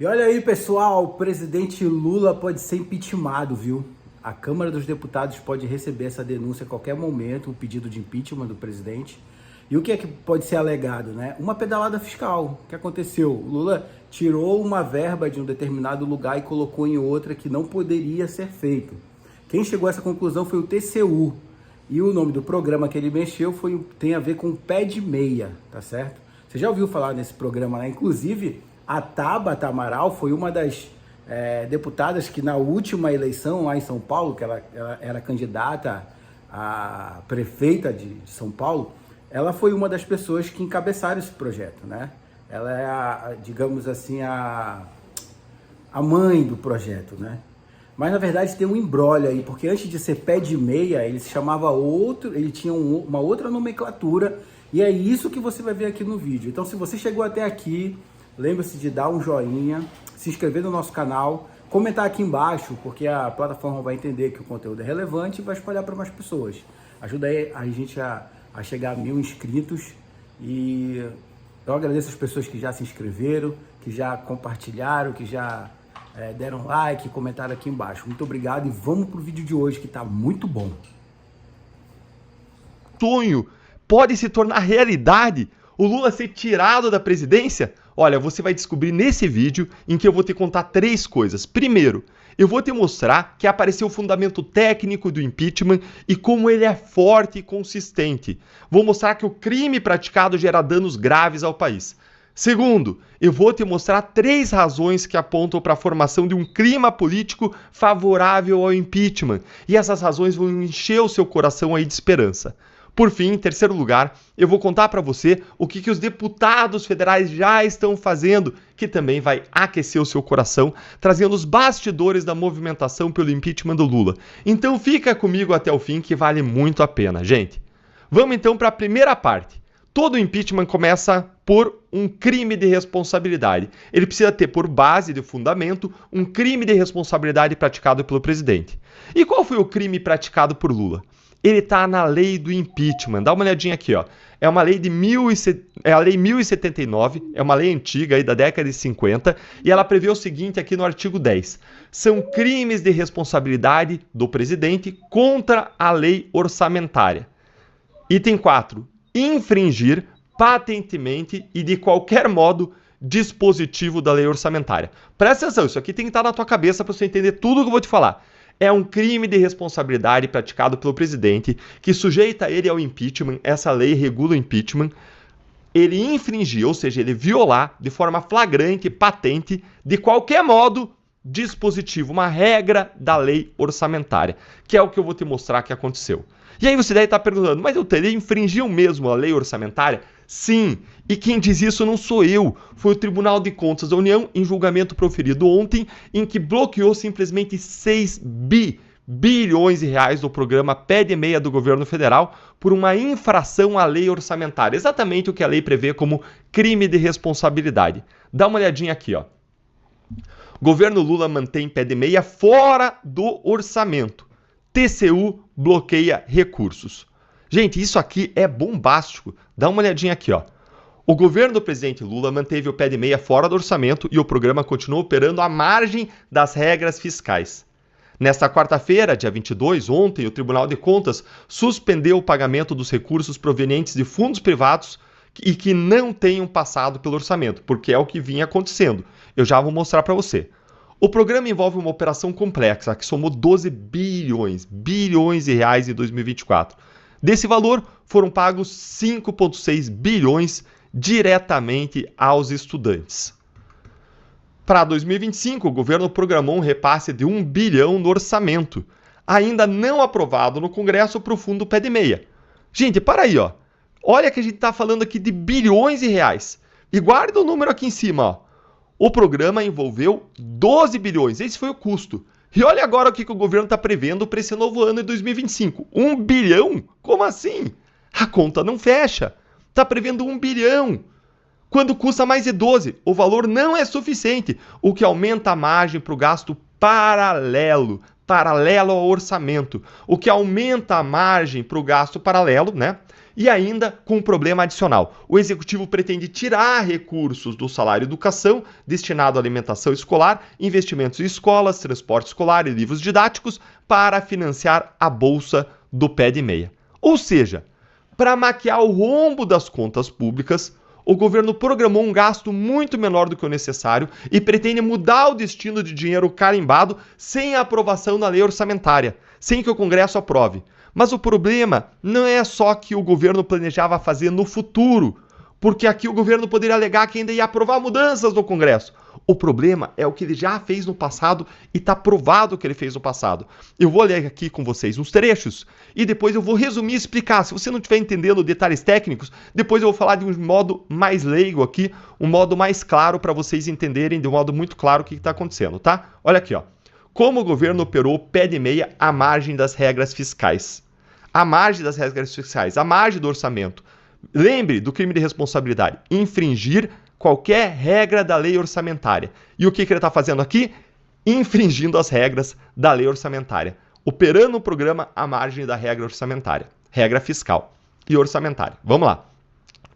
E olha aí, pessoal, o presidente Lula pode ser impeachmentado, viu? A Câmara dos Deputados pode receber essa denúncia a qualquer momento, o pedido de impeachment do presidente. E o que é que pode ser alegado, né? Uma pedalada fiscal. O que aconteceu? O Lula tirou uma verba de um determinado lugar e colocou em outra que não poderia ser feito. Quem chegou a essa conclusão foi o TCU. E o nome do programa que ele mexeu tem a ver com pé de meia, tá certo? Você já ouviu falar nesse programa, né? Inclusive, a Tabata Amaral foi uma das deputadas que na última eleição lá em São Paulo, que ela era candidata a prefeita de São Paulo, ela foi uma das pessoas que encabeçaram esse projeto, né? Ela é, digamos assim, a mãe do projeto, né? Mas na verdade tem um imbróglio aí, porque antes de ser pé de meia, ele se chamava outro, ele tinha uma outra nomenclatura, e é isso que você vai ver aqui no vídeo. Então, se você chegou até aqui, lembre-se de dar um joinha, se inscrever no nosso canal, comentar aqui embaixo, porque a plataforma vai entender que o conteúdo é relevante e vai espalhar para mais pessoas. Ajuda aí a gente a chegar a 1000 inscritos. E eu agradeço as pessoas que já se inscreveram, que já compartilharam, que já deram like, comentaram aqui embaixo. Muito obrigado e vamos pro vídeo de hoje que tá muito bom. Sonho pode se tornar realidade? O Lula ser tirado da presidência? Olha, você vai descobrir nesse vídeo em que eu vou te contar 3 coisas. Primeiro, eu vou te mostrar que apareceu o fundamento técnico do impeachment e como ele é forte e consistente. Vou mostrar que o crime praticado gera danos graves ao país. Segundo, eu vou te mostrar 3 razões que apontam para a formação de um clima político favorável ao impeachment. E essas razões vão encher o seu coração aí de esperança. Por fim, em terceiro lugar, eu vou contar para você o que os deputados federais já estão fazendo, que também vai aquecer o seu coração, trazendo os bastidores da movimentação pelo impeachment do Lula. Então fica comigo até o fim, que vale muito a pena, gente. Vamos então para a primeira parte. Todo impeachment começa por um crime de responsabilidade. Ele precisa ter por base de fundamento um crime de responsabilidade praticado pelo presidente. E qual foi o crime praticado por Lula? Ele está na lei do impeachment. Dá uma olhadinha aqui, ó. É uma lei é a lei 1079, é uma lei antiga aí da década de 50, e ela prevê o seguinte aqui no artigo 10. São crimes de responsabilidade do presidente contra a lei orçamentária. Item 4. Infringir patentemente e de qualquer modo dispositivo da lei orçamentária. Presta atenção, isso aqui tem que estar na tua cabeça para você entender tudo que eu vou te falar. É um crime de responsabilidade praticado pelo presidente que sujeita ele ao impeachment. Essa lei regula o impeachment. Ele infringir, ou seja, ele violar de forma flagrante, patente, de qualquer modo, dispositivo, uma regra da lei orçamentária, que é o que eu vou te mostrar que aconteceu. E aí você deve estar perguntando, mas ele infringiu mesmo a lei orçamentária? Sim, e quem diz isso não sou eu, foi o Tribunal de Contas da União em julgamento proferido ontem, em que bloqueou simplesmente 6 bilhões de reais do programa Pé de Meia do governo federal por uma infração à lei orçamentária, exatamente o que a lei prevê como crime de responsabilidade. Dá uma olhadinha aqui, ó. Governo Lula mantém pé de meia fora do orçamento. TCU bloqueia recursos. Gente, isso aqui é bombástico. Dá uma olhadinha aqui, ó. O governo do presidente Lula manteve o pé de meia fora do orçamento e o programa continuou operando à margem das regras fiscais. Nesta quarta-feira, dia 22, ontem, o Tribunal de Contas suspendeu o pagamento dos recursos provenientes de fundos privados e que não tenham passado pelo orçamento, porque é o que vinha acontecendo. Eu já vou mostrar para você. O programa envolve uma operação complexa que somou 12 bilhões de reais em 2024. Desse valor, foram pagos 5,6 bilhões diretamente aos estudantes. Para 2025, o governo programou um repasse de 1 bilhão no orçamento, ainda não aprovado no Congresso para o fundo pé de meia. Gente, para aí, ó. Olha que a gente está falando aqui de bilhões de reais. E guarda o número aqui em cima, ó. O programa envolveu 12 bilhões, esse foi o custo. E olha agora o que o governo está prevendo para esse novo ano de 2025. 1 bilhão? Como assim? A conta não fecha. Está prevendo 1 bilhão. Quando custa mais de 12, o valor não é suficiente, o que aumenta a margem para o gasto paralelo ao orçamento, o que aumenta a margem para o gasto paralelo, né? E ainda com um problema adicional. O executivo pretende tirar recursos do salário educação destinado à alimentação escolar, investimentos em escolas, transporte escolar e livros didáticos para financiar a bolsa do pé de meia. Ou seja, para maquiar o rombo das contas públicas, o governo programou um gasto muito menor do que o necessário e pretende mudar o destino de dinheiro carimbado sem a aprovação na lei orçamentária, sem que o Congresso aprove. Mas o problema não é só que o governo planejava fazer no futuro, porque aqui o governo poderia alegar que ainda ia aprovar mudanças no Congresso. O problema é o que ele já fez no passado e está provado que ele fez no passado. Eu vou ler aqui com vocês uns trechos e depois eu vou resumir e explicar. Se você não estiver entendendo detalhes técnicos, depois eu vou falar de um modo mais leigo aqui, um modo mais claro para vocês entenderem de um modo muito claro o que está acontecendo, tá? Olha aqui, ó. Como o governo operou pé de meia à margem das regras fiscais. À margem das regras fiscais, à margem do orçamento. Lembre do crime de responsabilidade. Infringir qualquer regra da lei orçamentária. E o que ele está fazendo aqui? Infringindo as regras da lei orçamentária. Operando o programa à margem da regra orçamentária. Regra fiscal e orçamentária. Vamos lá.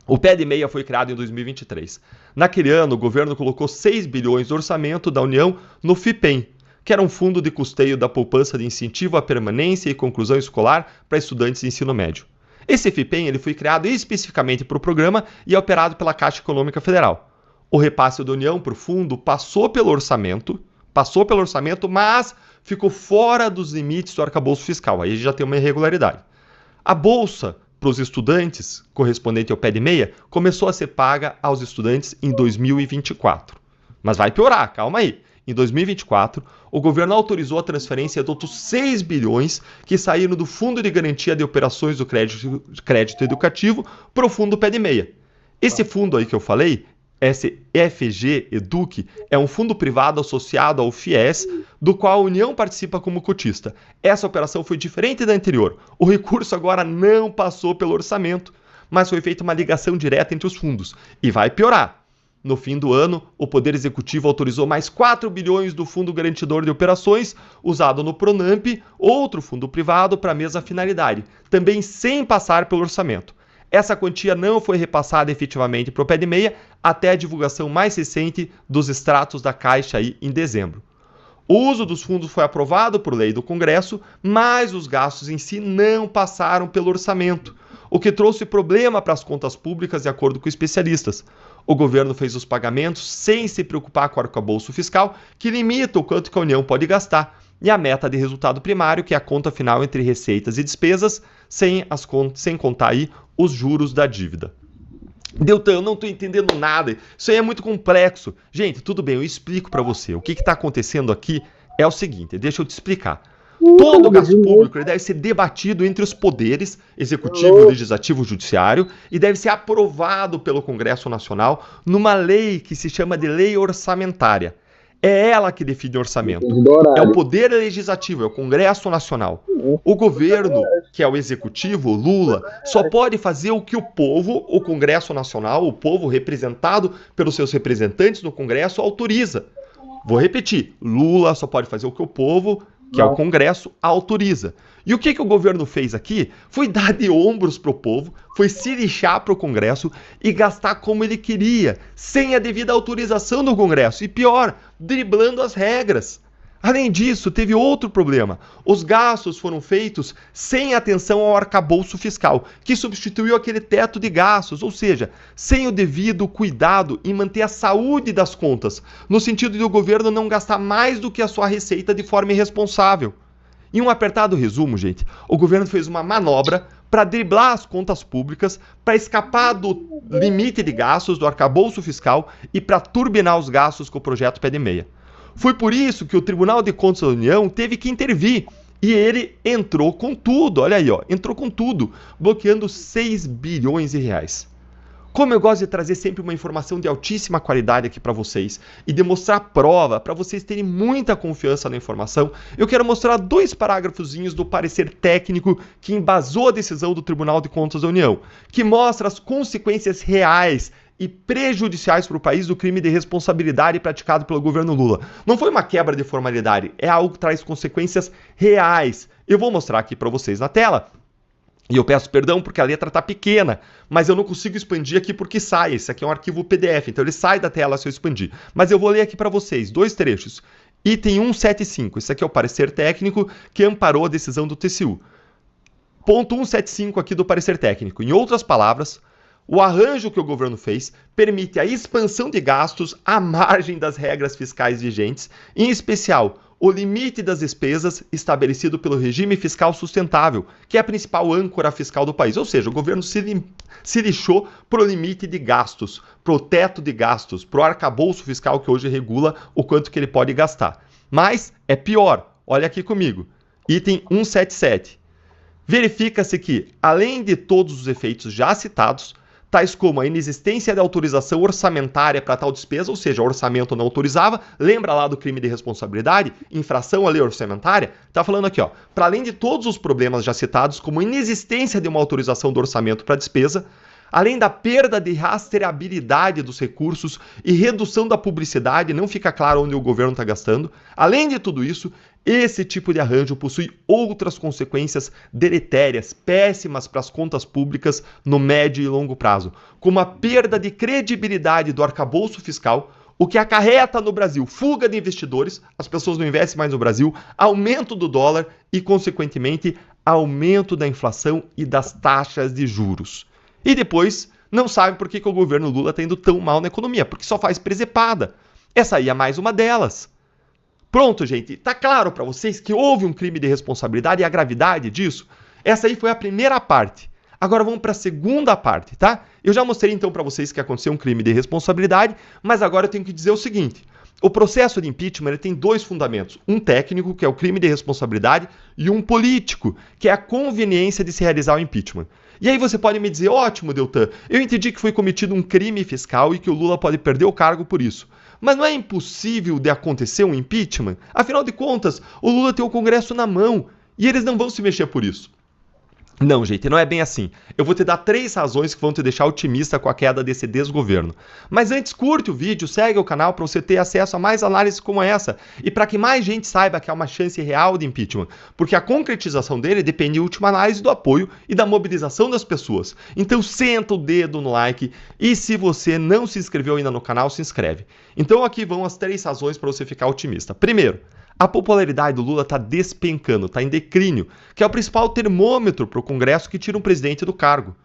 O pé de meia foi criado em 2023. Naquele ano, o governo colocou 6 bilhões do orçamento da União no FIPEM, que era um fundo de custeio da poupança de incentivo à permanência e conclusão escolar para estudantes de ensino médio. Esse FIPEM ele foi criado especificamente para o programa e é operado pela Caixa Econômica Federal. O repasse da União para o fundo passou pelo orçamento, mas ficou fora dos limites do arcabouço fiscal. Aí já tem uma irregularidade. A bolsa para os estudantes, correspondente ao pé de meia, começou a ser paga aos estudantes em 2024. Mas vai piorar, calma aí. Em 2024, o governo autorizou a transferência de outros 6 bilhões que saíram do Fundo de Garantia de Operações do Crédito Educativo para o Fundo Pé de Meia. Esse fundo aí que eu falei, esse FG Educ, é um fundo privado associado ao FIES, do qual a União participa como cotista. Essa operação foi diferente da anterior. O recurso agora não passou pelo orçamento, mas foi feita uma ligação direta entre os fundos. E vai piorar. No fim do ano, o Poder Executivo autorizou mais 4 bilhões do Fundo Garantidor de Operações, usado no Pronamp, outro fundo privado, para a mesma finalidade, também sem passar pelo orçamento. Essa quantia não foi repassada efetivamente para o pé de meia até a divulgação mais recente dos extratos da Caixa aí em dezembro. O uso dos fundos foi aprovado por lei do Congresso, mas os gastos em si não passaram pelo orçamento, o que trouxe problema para as contas públicas de acordo com especialistas. O governo fez os pagamentos sem se preocupar com o arcabouço fiscal, que limita o quanto que a União pode gastar, e a meta de resultado primário, que é a conta final entre receitas e despesas, sem contar aí os juros da dívida. Deltan, eu não estou entendendo nada, isso aí é muito complexo. Gente, tudo bem, eu explico para você. O que está acontecendo aqui é o seguinte, deixa eu te explicar. Todo o gasto público deve ser debatido entre os poderes, executivo, legislativo, judiciário, e deve ser aprovado pelo Congresso Nacional numa lei que se chama de lei orçamentária. É ela que define o orçamento. É o poder legislativo, é o Congresso Nacional. O governo, que é o executivo, o Lula, só pode fazer o que o povo, o Congresso Nacional, o povo representado pelos seus representantes no Congresso, autoriza. Vou repetir, Lula só pode fazer o que o povo, que é o Congresso, autoriza. E o que o governo fez aqui foi dar de ombros para o povo, foi se lixar para o Congresso e gastar como ele queria, sem a devida autorização do Congresso. E pior, driblando as regras. Além disso, teve outro problema. Os gastos foram feitos sem atenção ao arcabouço fiscal, que substituiu aquele teto de gastos, ou seja, sem o devido cuidado em manter a saúde das contas, no sentido de o governo não gastar mais do que a sua receita de forma irresponsável. Em um apertado resumo, gente, o governo fez uma manobra para driblar as contas públicas, para escapar do limite de gastos do arcabouço fiscal e para turbinar os gastos com o projeto Pé de Meia. Foi por isso que o Tribunal de Contas da União teve que intervir e ele entrou com tudo, olha aí, ó, entrou com tudo, bloqueando 6 bilhões de reais. Como eu gosto de trazer sempre uma informação de altíssima qualidade aqui para vocês e demonstrar prova para vocês terem muita confiança na informação, eu quero mostrar 2 parágrafozinhos do parecer técnico que embasou a decisão do Tribunal de Contas da União, que mostra as consequências reais e prejudiciais para o país do crime de responsabilidade praticado pelo governo Lula. Não foi uma quebra de formalidade, é algo que traz consequências reais. Eu vou mostrar aqui para vocês na tela. E eu peço perdão porque a letra está pequena, mas eu não consigo expandir aqui porque sai. Esse aqui é um arquivo PDF, então ele sai da tela se eu expandir. Mas eu vou ler aqui para vocês, 2 trechos. Item 175, esse aqui é o parecer técnico que amparou a decisão do TCU. Ponto 175 aqui do parecer técnico. Em outras palavras, o arranjo que o governo fez permite a expansão de gastos à margem das regras fiscais vigentes, em especial o limite das despesas estabelecido pelo regime fiscal sustentável, que é a principal âncora fiscal do país. Ou seja, o governo se lixou para o limite de gastos, para o teto de gastos, para o arcabouço fiscal que hoje regula o quanto que ele pode gastar. Mas é pior, olha aqui comigo, item 177. Verifica-se que, além de todos os efeitos já citados, tais como a inexistência de autorização orçamentária para tal despesa, ou seja, o orçamento não autorizava, lembra lá do crime de responsabilidade, infração à lei orçamentária? Está falando aqui, ó, para além de todos os problemas já citados, como inexistência de uma autorização do orçamento para despesa, além da perda de rastreabilidade dos recursos e redução da publicidade, não fica claro onde o governo está gastando, além de tudo isso, esse tipo de arranjo possui outras consequências deletérias, péssimas para as contas públicas no médio e longo prazo, como a perda de credibilidade do arcabouço fiscal, o que acarreta no Brasil fuga de investidores, as pessoas não investem mais no Brasil, aumento do dólar e, consequentemente, aumento da inflação e das taxas de juros. E depois, não sabe por que o governo Lula está indo tão mal na economia, porque só faz presepada. Essa aí é mais uma delas. Pronto, gente, tá claro para vocês que houve um crime de responsabilidade e a gravidade disso? Essa aí foi a primeira parte. Agora vamos para a segunda parte, tá? Eu já mostrei então para vocês que aconteceu um crime de responsabilidade, mas agora eu tenho que dizer o seguinte. O processo de impeachment ele tem 2 fundamentos. Um técnico, que é o crime de responsabilidade, e um político, que é a conveniência de se realizar o impeachment. E aí você pode me dizer, ótimo, Deltan, eu entendi que foi cometido um crime fiscal e que o Lula pode perder o cargo por isso. Mas não é impossível de acontecer um impeachment? Afinal de contas, o Lula tem o Congresso na mão e eles não vão se mexer por isso. Não, gente, não é bem assim. Eu vou te dar 3 razões que vão te deixar otimista com a queda desse desgoverno. Mas antes, curte o vídeo, segue o canal para você ter acesso a mais análises como essa e para que mais gente saiba que há uma chance real de impeachment, porque a concretização dele depende, em última análise, do apoio e da mobilização das pessoas. Então senta o dedo no like e se você não se inscreveu ainda no canal, se inscreve. Então aqui vão as 3 razões para você ficar otimista. Primeiro, a popularidade do Lula está despencando, está em declínio, que é o principal termômetro para o Congresso que tira um presidente do cargo.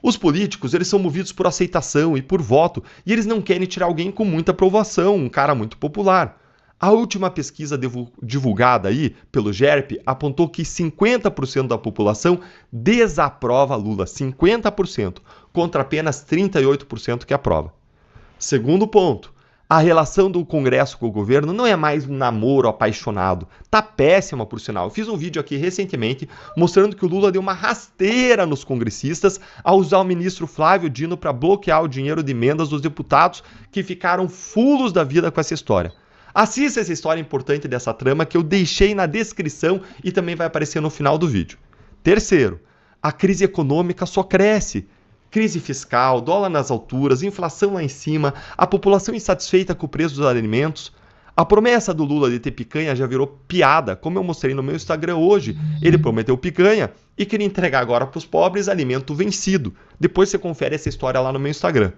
Os políticos, eles são movidos por aceitação e por voto, e eles não querem tirar alguém com muita aprovação, um cara muito popular. A última pesquisa divulgada aí pelo GERP apontou que 50% da população desaprova Lula, 50%, contra apenas 38% que aprova. Segundo ponto, a relação do Congresso com o governo não é mais um namoro apaixonado. Tá péssima, por sinal. Eu fiz um vídeo aqui recentemente mostrando que o Lula deu uma rasteira nos congressistas ao usar o ministro Flávio Dino para bloquear o dinheiro de emendas dos deputados que ficaram fulos da vida com essa história. Assista essa história importante dessa trama que eu deixei na descrição e também vai aparecer no final do vídeo. Terceiro, a crise econômica só cresce. Crise fiscal, dólar nas alturas, inflação lá em cima, a população insatisfeita com o preço dos alimentos. A promessa do Lula de ter picanha já virou piada, como eu mostrei no meu Instagram hoje. Ele prometeu picanha e queria entregar agora para os pobres alimento vencido. Depois você confere essa história lá no meu Instagram.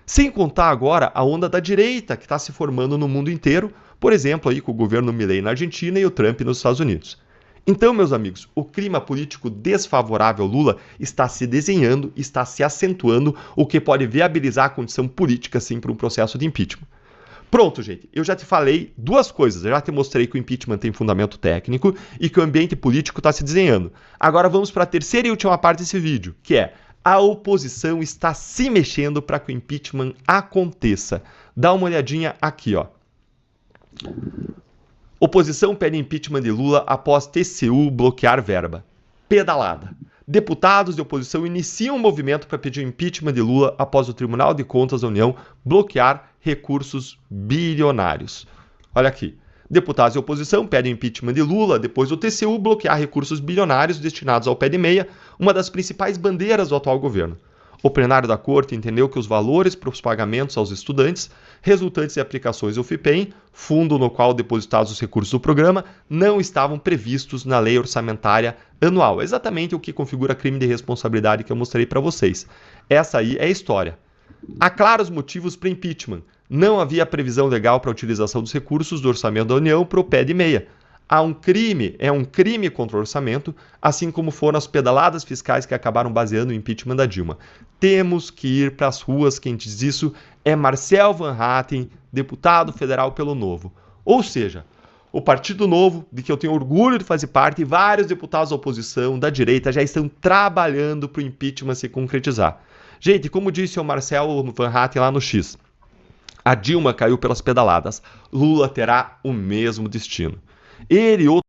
Sem contar agora a onda da direita que está se formando no mundo inteiro, por exemplo, aí com o governo Milei na Argentina e o Trump nos Estados Unidos. Então, meus amigos, o clima político desfavorável ao Lula está se desenhando, está se acentuando, o que pode viabilizar a condição política, sim, para um processo de impeachment. Pronto, gente, eu já te falei 2 coisas. Eu já te mostrei que o impeachment tem fundamento técnico e que o ambiente político está se desenhando. Agora vamos para a terceira e última parte desse vídeo, que é a oposição está se mexendo para que o impeachment aconteça. Dá uma olhadinha aqui, ó. Oposição pede impeachment de Lula após TCU bloquear verba. Pedalada. Deputados de oposição iniciam um movimento para pedir o impeachment de Lula após o Tribunal de Contas da União bloquear recursos bilionários. Olha aqui. Deputados de oposição pedem impeachment de Lula depois do TCU bloquear recursos bilionários destinados ao pé de meia, uma das principais bandeiras do atual governo. O plenário da Corte entendeu que os valores para os pagamentos aos estudantes resultantes de aplicações do FIPEM, fundo no qual depositados os recursos do programa, não estavam previstos na lei orçamentária anual. Exatamente o que configura crime de responsabilidade que eu mostrei para vocês. Essa aí é a história. Há claros motivos para impeachment. Não havia previsão legal para a utilização dos recursos do orçamento da União para o pé de meia. Há um crime contra o orçamento, assim como foram as pedaladas fiscais que acabaram baseando o impeachment da Dilma. Temos que ir para as ruas, quem diz isso é Marcel Van Hatten, deputado federal pelo Novo. Ou seja, o Partido Novo, de que eu tenho orgulho de fazer parte, e vários deputados da oposição, da direita, já estão trabalhando para o impeachment se concretizar. Gente, como disse o Marcel Van Hatten lá no X, a Dilma caiu pelas pedaladas, Lula terá o mesmo destino. Ele